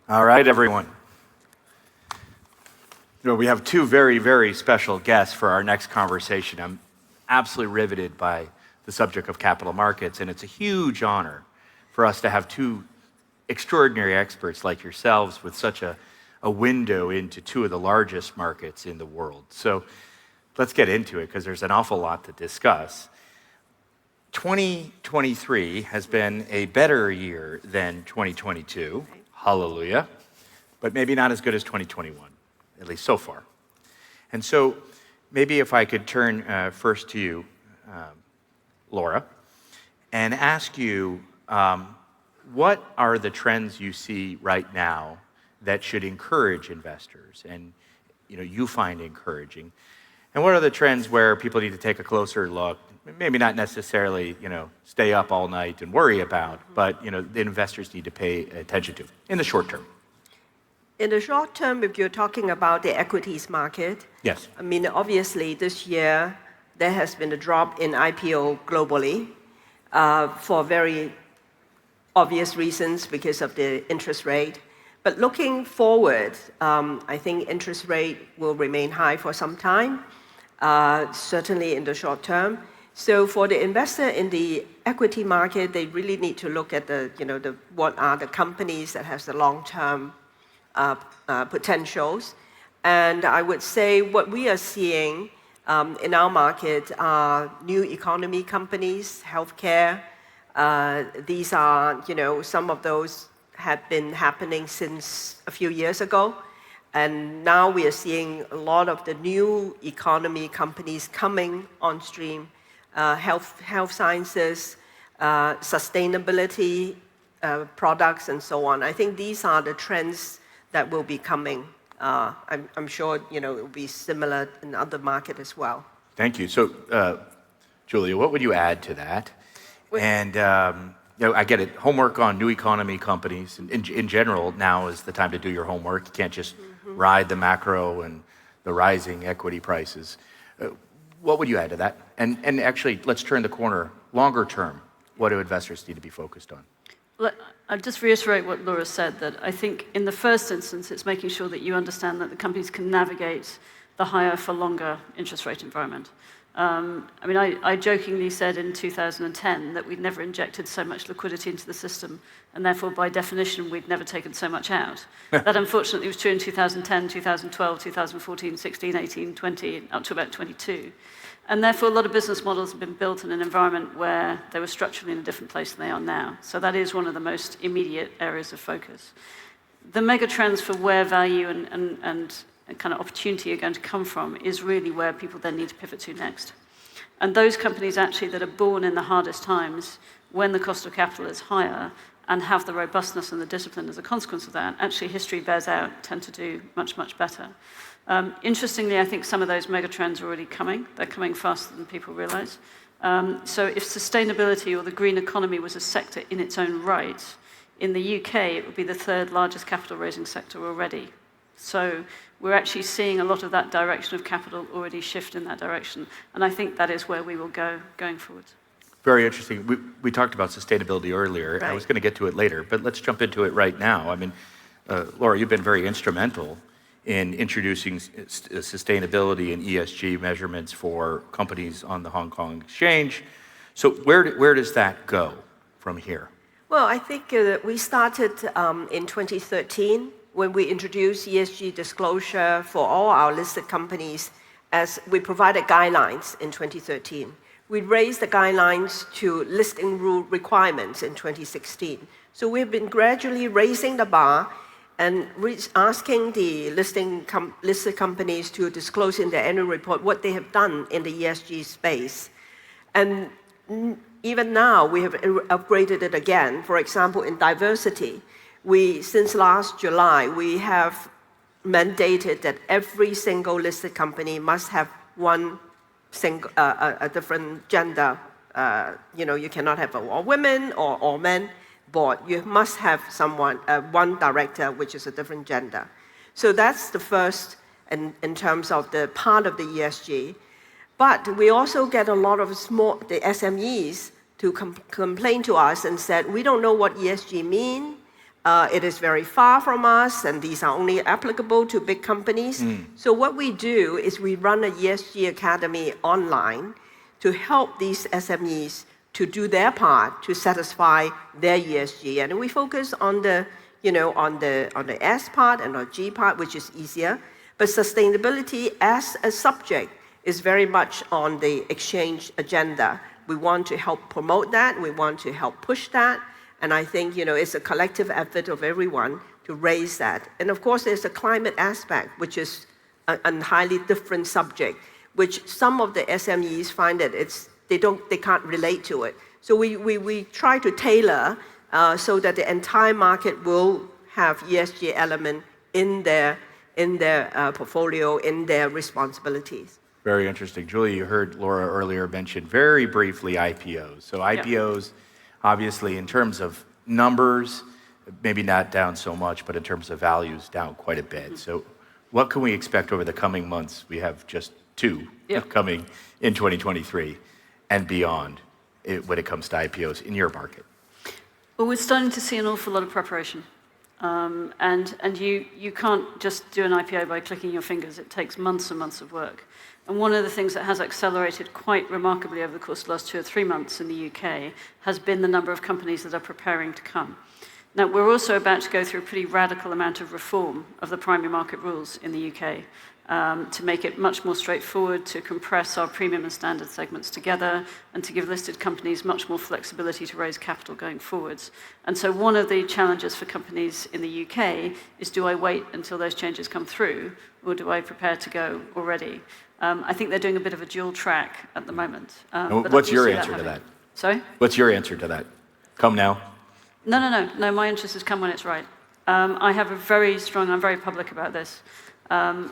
All right, everyone. We have two very, very special guests for our next conversation. I'm absolutely riveted by the subject of capital markets, and it's a huge honor for us to have two extraordinary experts like yourselves with such a window into two of the largest markets in the world. So let's get into it because there's an awful lot to discuss. 2023 has been a better year than 2022. Hallelujah. But maybe not as good as 2021, at least so far. And so maybe if I could turn first to you, Laura, and ask you, what are the trends you see right now that should encourage investors and you find encouraging? And what are the trends where people need to take a closer look, maybe not necessarily, stay up all night and worry about, but, the investors need to pay attention to in the short term? In the short term, if you're talking about the equities market, yes. I mean, obviously this year there has been a drop in IPO globally for very obvious reasons because of the interest rate. But looking forward, I think interest rate will remain high for some time, certainly in the short term. So for the investor in the equity market, they really need to look at what are the companies that has the long-term potentials. And I would say what we are seeing in our market are new economy companies, healthcare. These are, some of those have been happening since a few years ago. And now we are seeing a lot of the new economy companies coming on stream, health sciences, sustainability products, and so on. I think these are the trends that will be coming. I'm sure, it will be similar in other markets as well. Thank you. So, Julia, what would you add to that? And I get it. Homework on new economy companies. In general, now is the time to do your homework. You can't just ride the macro and the rising equity prices. What would you add to that? And actually, let's turn the corner. Longer term, what do investors need to be focused on? Well, I'll just reiterate what Laura said, that I think in the first instance, it's making sure that you understand that the companies can navigate the higher for longer interest rate environment. I jokingly said in 2010 that we'd never injected so much liquidity into the system, and therefore, by definition, we'd never taken so much out. That unfortunately was true in 2010, 2012, 2014, 16, 18, 20, up to about 22. And therefore, a lot of business models have been built in an environment where they were structurally in a different place than they are now. So that is one of the most immediate areas of focus. The mega trends for where value and kind of opportunity are going to come from is really where people then need to pivot to next. And those companies actually that are born in the hardest times, when the cost of capital is higher, and have the robustness and the discipline as a consequence of that, actually history bears out, tend to do much, much better. Interestingly, I think some of those mega trends are already coming. They're coming faster than people realize. So if sustainability or the green economy was a sector in its own right, in the UK, it would be the third largest capital raising sector already. So we're actually seeing a lot of that direction of capital already shift in that direction. And I think that is where we will go going forward. Very interesting. We talked about sustainability earlier. Right. I was going to get to it later, but let's jump into it right now. I mean, Laura, you've been very instrumental in introducing sustainability and ESG measurements for companies on the Hong Kong Exchange. So where does that go from here? Well, I think that we started in 2013 when we introduced ESG disclosure for all our listed companies, as we provided guidelines in 2013. We raised the guidelines to listing rule requirements in 2016. So we've been gradually raising the bar and asking the listed companies to disclose in their annual report what they have done in the ESG space. And even now, we have upgraded it again. For example, in diversity, since last July, we have mandated that every single listed company must have a different gender. You cannot have all women or all men board. You must have one director, which is a different gender. So that's the first in terms of the part of the ESG. But we also get a lot of the SMEs to complain to us and said, we don't know what ESG mean. It is very far from us, and these are only applicable to big companies. So what we do is we run a ESG Academy online to help these SMEs to do their part to satisfy their ESG. And we focus on the, on the S part and the G part, which is easier. But sustainability as a subject is very much on the exchange agenda. We want to help promote that. We want to help push that. And I think, it's a collective effort of everyone to raise that. And of course, there's a climate aspect, which is a highly different subject, which some of the SMEs find that they can't relate to it. So we try to tailor so that the entire market will have ESG element in their portfolio, in their responsibilities. Very interesting. Julie, you heard Laura earlier mention very briefly IPOs. So IPOs, obviously, in terms of numbers, maybe not down so much, but in terms of values, down quite a bit. So what can we expect over the coming months? We have just 2 coming in 2023 and beyond when it comes to IPOs in your market. Well, we're starting to see an awful lot of preparation. And you can't just do an IPO by clicking your fingers. It takes months and months of work. And one of the things that has accelerated quite remarkably over the course of the last 2 or 3 months in the UK has been the number of companies that are preparing to come. Now, we're also about to go through a pretty radical amount of reform of the primary market rules in the UK to make it much more straightforward, to compress our premium and standard segments together, and to give listed companies much more flexibility to raise capital going forwards. And so one of the challenges for companies in the UK is, do I wait until those changes come through, or do I prepare to go already? I think they're doing a bit of a dual track at the moment. What's your answer to that? Sorry? What's your answer to that? Come now? No, my interest is come when it's right. I have a very strong, I'm very public about this. One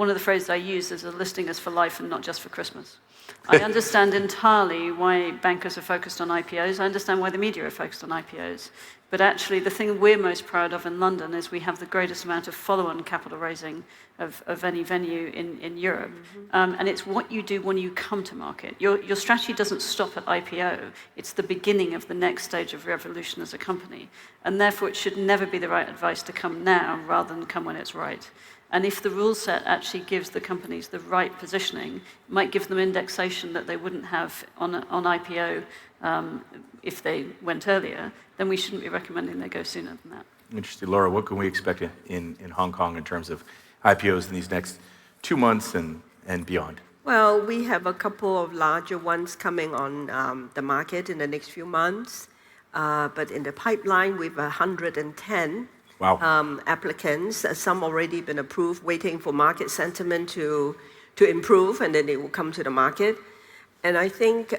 of the phrases I use is a listing is for life and not just for Christmas. I understand entirely why bankers are focused on IPOs. I understand why the media are focused on IPOs. But actually, the thing we're most proud of in London is we have the greatest amount of follow-on capital raising of any venue in Europe. And it's what you do when you come to market. Your strategy doesn't stop at IPO. It's the beginning of the next stage of revolution as a company. And therefore, it should never be the right advice to come now rather than come when it's right. And if the rule set actually gives the companies the right positioning, it might give them indexation that they wouldn't have on IPO if they went earlier, then we shouldn't be recommending they go sooner than that. Interesting. Laura, what can we expect in Hong Kong in terms of IPOs in these next 2 months and beyond? Well, we have a couple of larger ones coming on the market in the next few months. But in the pipeline, we have 110 applicants. Some already been approved, waiting for market sentiment to improve, and then they will come to the market. And I think,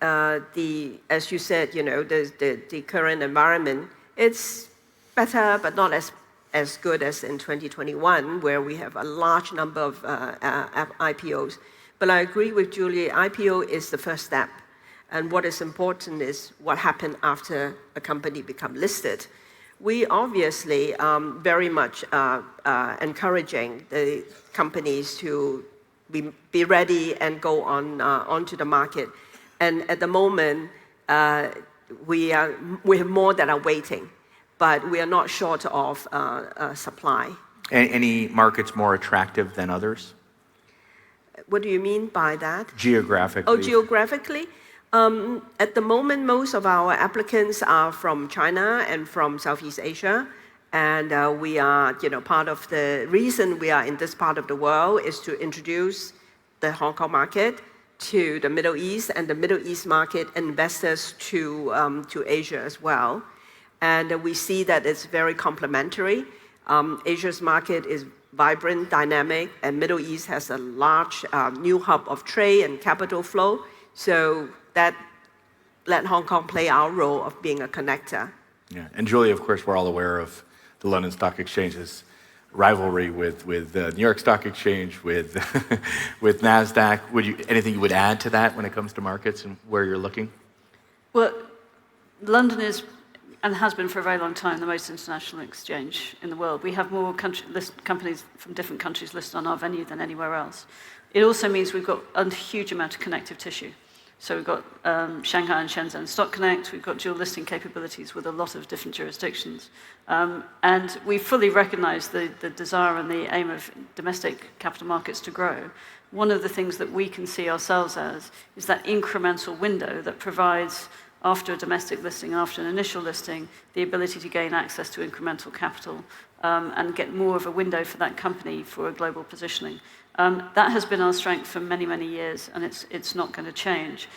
as you said, the current environment, it's better, but not as good as in 2021, where we have a large number of IPOs. But I agree with Julie, IPO is the first step. And what is important is what happened after a company becomes listed. We obviously very much encouraging the companies to be ready and go onto the market. And at the moment, we have more that are waiting, but we are not short of supply. Any markets more attractive than others? What do you mean by that? Geographically. Oh, geographically? At the moment, most of our applicants are from China and from Southeast Asia. And we are, part of the reason we are in this part of the world is to introduce the Hong Kong market to the Middle East, and the Middle East market investors to Asia as well. And we see that it's very complementary. Asia's market is vibrant, dynamic, and Middle East has a large new hub of trade and capital flow. So that let Hong Kong play our role of being a connector. Yeah, and Julie, of course, we're all aware of the London Stock Exchange's rivalry with the New York Stock Exchange, with with NASDAQ. Anything you would add to that when it comes to markets and where you're looking? Well, London is, and has been for a very long time, the most international exchange in the world. We have more companies from different countries listed on our venue than anywhere else. It also means we've got a huge amount of connective tissue. So we've got Shanghai and Shenzhen Stock Connect, we've got dual listing capabilities with a lot of different jurisdictions. And we fully recognize the desire and the aim of domestic capital markets to grow. One of the things that we can see ourselves as is that incremental window that provides, after a domestic listing, after an initial listing, the ability to gain access to incremental capital and get more of a window for that company for a global positioning. That has been our strength for many, many years, and it's not going to change.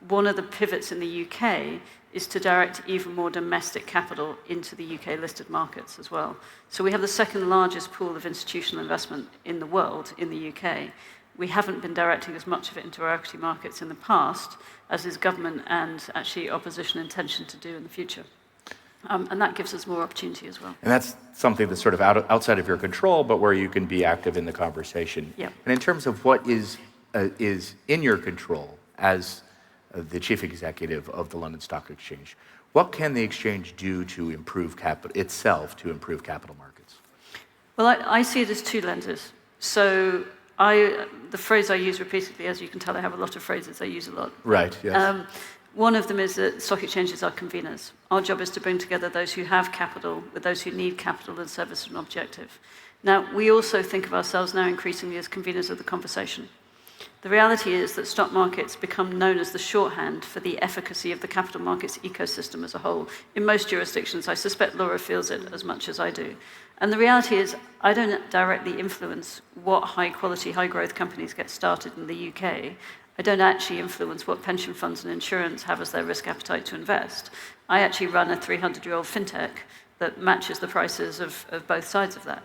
One of the pivots in the UK is to direct even more domestic capital into the UK listed markets as well. So we have the second largest pool of institutional investment in the world in the UK. We haven't been directing as much of it into our equity markets in the past as is government and actually opposition intention to do in the future. And that gives us more opportunity as well. And that's something that's sort of outside of your control, but where you can be active in the conversation. Yeah. And in terms of what is in your control as the chief executive of the London Stock Exchange, what can the exchange do to improve capital markets? Well, I see it as two lenses. So the phrase I use repeatedly, as you can tell, I have a lot of phrases I use a lot. Right, yes. One of them is that stock exchanges are conveners. Our job is to bring together those who have capital with those who need capital and service an objective. Now, we also think of ourselves now increasingly as conveners of the conversation. The reality is that stock markets become known as the shorthand for the efficacy of the capital markets ecosystem as a whole. In most jurisdictions, I suspect Laura feels it as much as I do. And the reality is, I don't directly influence what high-quality, high-growth companies get started in the UK. I don't actually influence what pension funds and insurance have as their risk appetite to invest. I actually run a 300-year-old fintech that matches the prices of both sides of that.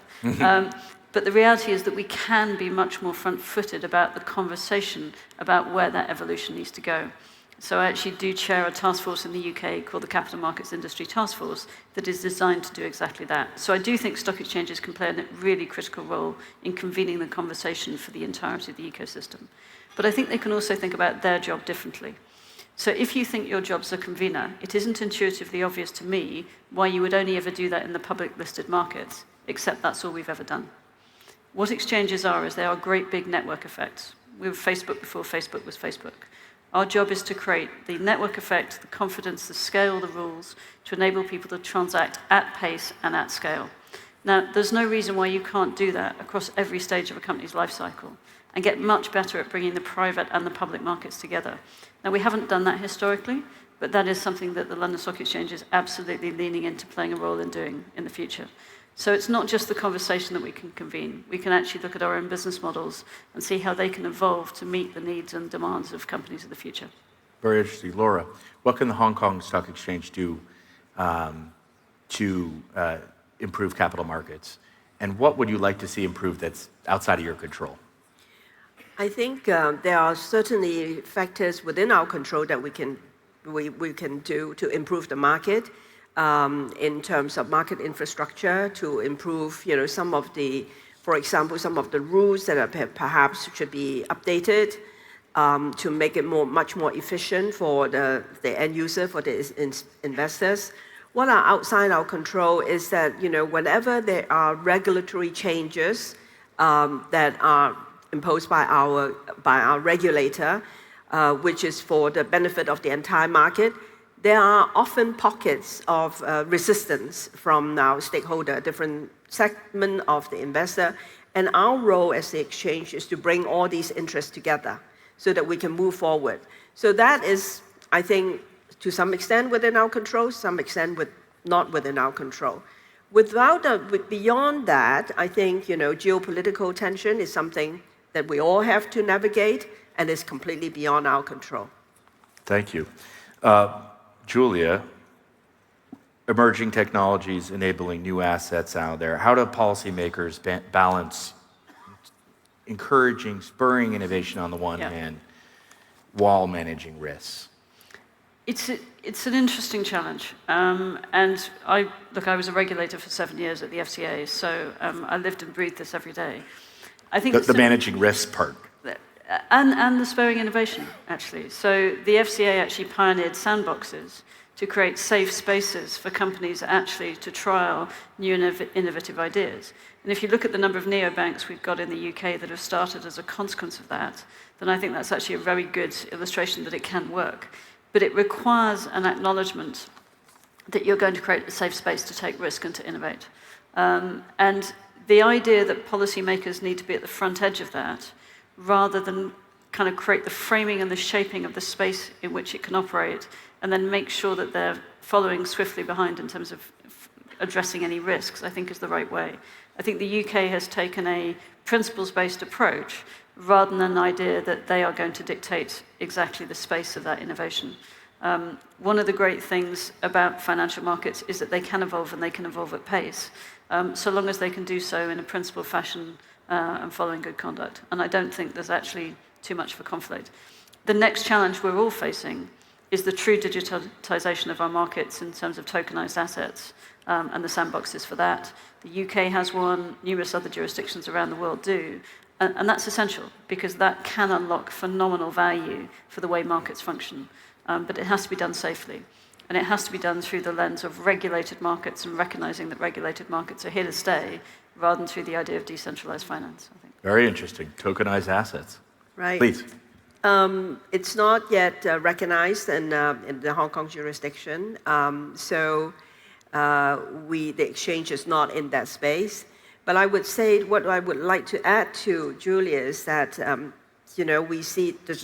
But the reality is that we can be much more front-footed about the conversation about where that evolution needs to go. So I actually do chair a task force in the UK called the Capital Markets Industry Task Force that is designed to do exactly that. So I do think stock exchanges can play a really critical role in convening the conversation for the entirety of the ecosystem. But I think they can also think about their job differently. So if you think your job's a convener, it isn't intuitively obvious to me why you would only ever do that in the public listed markets, except that's all we've ever done. What exchanges are is they are great big network effects. We were Facebook before Facebook was Facebook. Our job is to create the network effect, the confidence, the scale, the rules, to enable people to transact at pace and at scale. Now, there's no reason why you can't do that across every stage of a company's life cycle and get much better at bringing the private and the public markets together. Now, we haven't done that historically, but that is something that the London Stock Exchange is absolutely leaning into playing a role in doing in the future. So it's not just the conversation that we can convene. We can actually look at our own business models and see how they can evolve to meet the needs and demands of companies of the future. Very interesting. Laura, what can the Hong Kong Stock Exchange do to improve capital markets? And what would you like to see improved that's outside of your control? I think there are certainly factors within our control that we can do to improve the market. In terms of market infrastructure, to improve, some of the, for example, some of the rules that are perhaps should be updated to make it much more efficient for the end user, for the investors. What are outside our control is that, whenever there are regulatory changes that are imposed by our regulator, which is for the benefit of the entire market, there are often pockets of resistance from our stakeholder, different segment of the investor. And our role as the exchange is to bring all these interests together so that we can move forward. So that is, I think, to some extent within our control, some extent not within our control. Beyond that, I think, geopolitical tension is something that we all have to navigate and is completely beyond our control. Thank you. Julia, emerging technologies enabling new assets out there. How do policymakers balance spurring innovation on the one hand, while managing risks? It's an interesting challenge. And I was a regulator for 7 years at the FCA, so I lived and breathed this every day. I think the managing risks part. And the spurring innovation, actually. So the FCA actually pioneered sandboxes to create safe spaces for companies actually to trial new innovative ideas. And if you look at the number of neobanks we've got in the UK that have started as a consequence of that, then I think that's actually a very good illustration that it can work. But it requires an acknowledgement that you're going to create a safe space to take risk and to innovate. And the idea that policymakers need to be at the front edge of that, rather than kind of create the framing and the shaping of the space in which it can operate, and then make sure that they're following swiftly behind in terms of addressing any risks, I think is the right way. I think the UK has taken a principles-based approach rather than an idea that they are going to dictate exactly the space of that innovation. One of the great things about financial markets is that they can evolve and they can evolve at pace, so long as they can do so in a principled fashion and following good conduct. And I don't think there's actually too much for conflict. The next challenge we're all facing is the true digitization of our markets in terms of tokenized assets and the sandboxes for that. The UK has one, numerous other jurisdictions around the world do, and that's essential because that can unlock phenomenal value for the way markets function. But it has to be done safely. And it has to be done through the lens of regulated markets and recognizing that regulated markets are here to stay rather than through the idea of decentralized finance, I think. Very interesting. Tokenized assets. Right. Please. It's not yet recognized in the Hong Kong jurisdiction. So the exchange is not in that space. But I would say what I would like to add to Julia is that we see the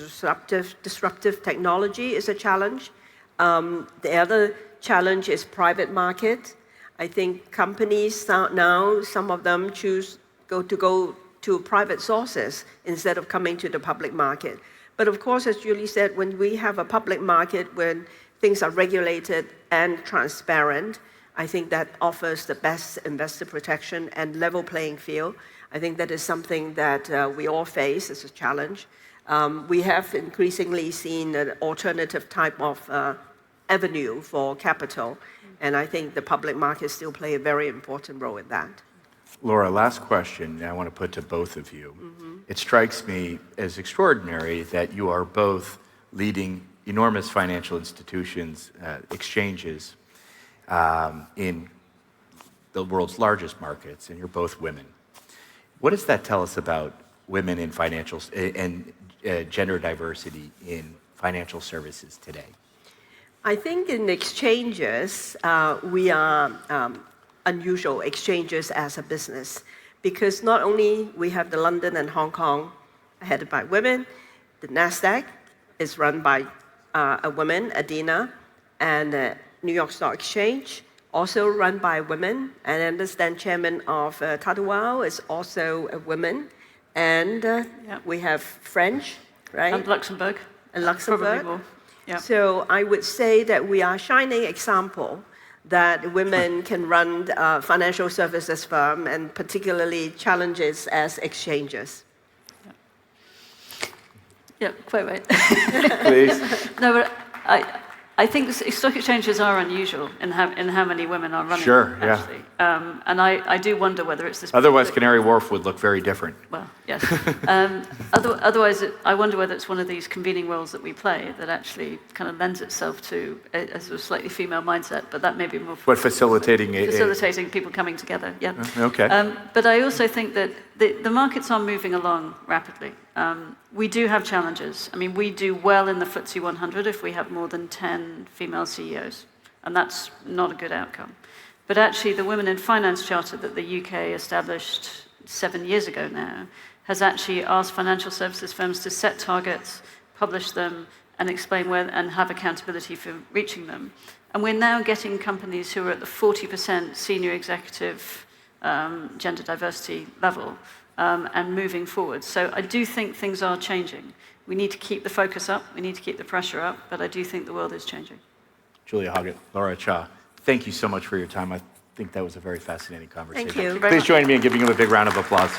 disruptive technology is a challenge. The other challenge is private market. I think companies now, some of them choose go to private sources instead of coming to the public market. But of course, as Julie said, when we have a public market, when things are regulated and transparent, I think that offers the best investor protection and level playing field. I think that is something that we all face as a challenge. We have increasingly seen an alternative type of avenue for capital, and I think the public markets still play a very important role in that. Laura, last question I want to put to both of you. It strikes me as extraordinary that you are both leading enormous financial institutions, exchanges in the world's largest markets, and you're both women. What does that tell us about women in financials and gender diversity in financial services today? I think in exchanges, we are unusual exchanges as a business because not only we have the London and Hong Kong headed by women, the NASDAQ is run by a woman, Adina, and New York Stock Exchange also run by women, and I understand chairman of Tadawao is also a woman, and we have French, right? And Luxembourg. And Luxembourg. Probably more. Yeah. So I would say that we are a shining example that women can run a financial services firm and particularly challenges as exchanges. Yeah, quite right. Please. No, but I think stock exchanges are unusual in how many women are running. Sure, actually. And I do wonder whether it's this. Otherwise, Canary Wharf would look very different. Well, yes. Otherwise, I wonder whether it's one of these convening roles that we play that actually kind of lends itself to a sort of slightly female mindset, but that may be more. But facilitating people coming together, yeah. Okay. But I also think that the markets are moving along rapidly. We do have challenges. I mean, we do well in the FTSE 100 if we have more than 10 female CEOs, and that's not a good outcome. But actually, the Women in Finance Charter that the UK established 7 years ago now has actually asked financial services firms to set targets, publish them, and explain where and have accountability for reaching them. And we're now getting companies who are at the 40% senior executive gender diversity level and moving forward. So I do think things are changing. We need to keep the focus up, we need to keep the pressure up, but I do think the world is changing. Julia Hoggett, Laura Cha, thank you so much for your time. I think that was a very fascinating conversation. Thank you. Please join me in giving him a big round of applause.